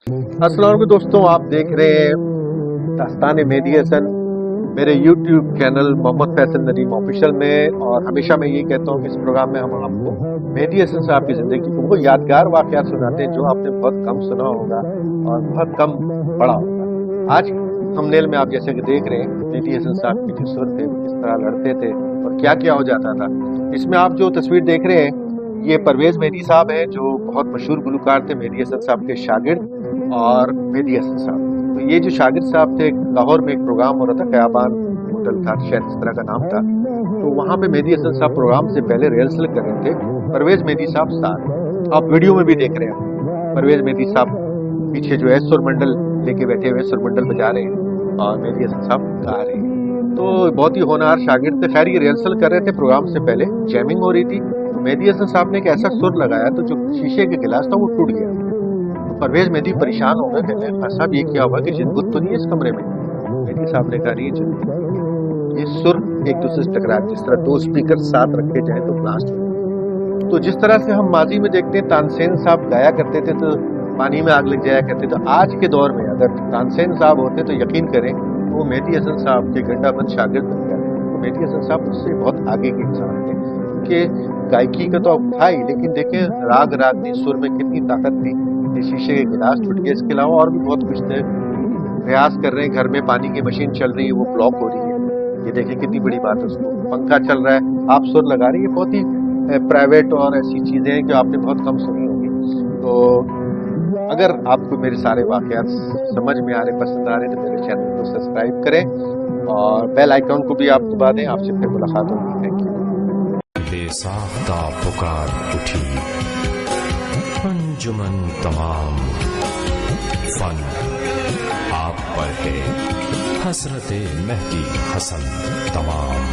अस्सलाम वालेकुम दोस्तों, आप देख रहे हैं दास्तान मेहदी हसन मेरे YouTube channel Mohammad Faisal Nadeem official में। और हमेशा मैं यही कहता हूँ कि इस प्रोग्राम में हम आपको मेहदी हसन साहब की ज़िंदगी के वो यादगार वाक़यात सुनाते हैं जो आपने बहुत कम सुना होगा और बहुत कम पढ़ा होगा। आज थंबनेल में आप जैसे कि देख रहे हैं मेहदी हसन साहब के जो सुर थे वो किस तरह लड़ते थे और क्या क्या हो जाता था। इसमें आप जो तस्वीर देख रहे हैं ये परवेज़ मेहदी साहब हैं जो बहुत मशहूर गुलकार थे, मेहदी हसन साहब के शागिर्द। और मेहदी हसन साहब, तो ये जो शागिर्द साहब थे, लाहौर में एक प्रोग्राम हो रहा था, क़याबान होटल था शायद इस तरह का नाम था, तो वहाँ पे मेहदी हसन साहब प्रोग्राम से पहले रिहर्सल कर रहे थे, परवेज़ मेहदी साहब साथ। आप वीडियो में भी देख रहे हैं परवेज़ मेहदी साहब पीछे जो है सुरमंडल लेके बैठे हुए सुरमंडल बजा रहे हैं और मेहदी हसन साहब गा रहे हैं। तो बहुत ही होनहार शागिर्द थे। खैर ये रिहर्सल कर रहे थे, प्रोग्राम से पहले जैमिंग हो रही थी, तो मेहदी हसन साहब ने एक ऐसा सुर लगाया तो जो शीशे के गिलास था वो टूट गया। परवेज़ मेहदी परेशान हो गए, कहते हैं साहब ये क्या हुआ कि जिनगुत तो नहीं है इस कमरे में। मेहदी साहब ने कहा नहीं ये सुर एक दूसरे से टकरा, जिस तरह दो स्पीकर साथ रखे जाए तो ब्लास्ट हो। तो जिस तरह से हम माजी में देखते हैं तानसेन साहब गाया करते थे तो पानी में आग लग जाया करते, तो आज के दौर में अगर तानसेन साहब होते तो यकीन करें वो मेहदी हसन साहब के गंडाबंद शागिर्द बन गए। तो मेहदी हसन साहब उससे बहुत आगे के इंसान थे, क्योंकि गायकी का तो था ही, लेकिन देखें राग रागनी सुर में कितनी ताकत थी। शीशे के गिलास टूट गए, इसके अलावा और भी बहुत कुछ थे। प्रयास कर रहे हैं, घर में पानी की मशीन चल रही है वो ब्लॉक हो रही है, ये देखिए कितनी बड़ी बात है। उसको पंखा चल रहा है, आप सुर लगा रही है, बहुत ही प्राइवेट और ऐसी चीज़ें हैं कि आपने बहुत कम सुनी होंगी। तो अगर आपको मेरे सारे वाक़यात समझ में आ रहे, पसंद आ रहे, तो मेरे चैनल को सब्सक्राइब करें और बेल आइकन को भी आप दबा दें। आपसे फिर मुलाकात होगी। Thank you. बेसाख्ता पुकार उठी अंजुमन तमाम, फन आप पर है हसरत मेहदी हसन तमाम।